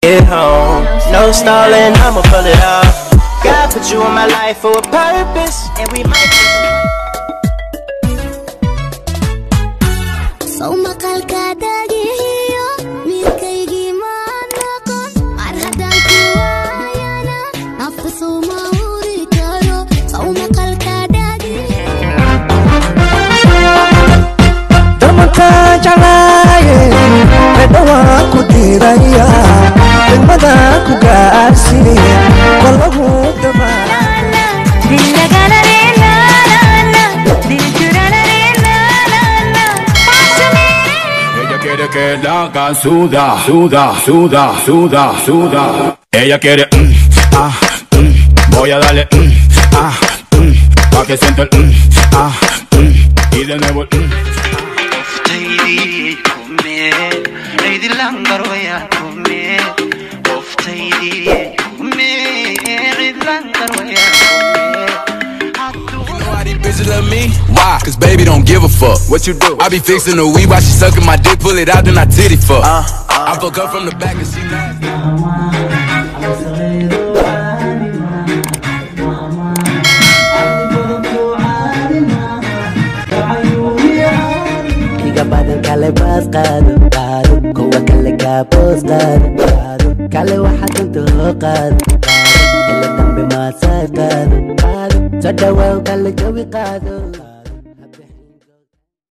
Get home, no stalling, I'ma pull it off. God put you in my life for a purpose, and we might So makal ka dagiyo, midkaygi manakon, marhadan kuwayana, nafso mauri karo. So makal ka dagiyo. Damanka jalaye, redawa kudiraya, degmada ku gaarsiiya, wallahu dama. Que la hagan suda, suda, suda, suda, suda. Ella quiere voy a darle pa' que sienta el y de nuevo el Oftaydi kume, eydi langar waya kume. Oftaydi kume, eydi langar waya kume. Bitches love me? Why? Cause baby don't give a fuck. What you do? I be fixing the weed while she sucking my dick, pull it out, then I titty fuck. I fuck her from the back and she nasty. Iga badan kale baas qaado, qaado, kuwa kale gaaboos qaado, qaado, kale waxa danto qaado, qaado, ila dambe maasaad qaado, qaado, soo dhawaaw kale jawi qaado.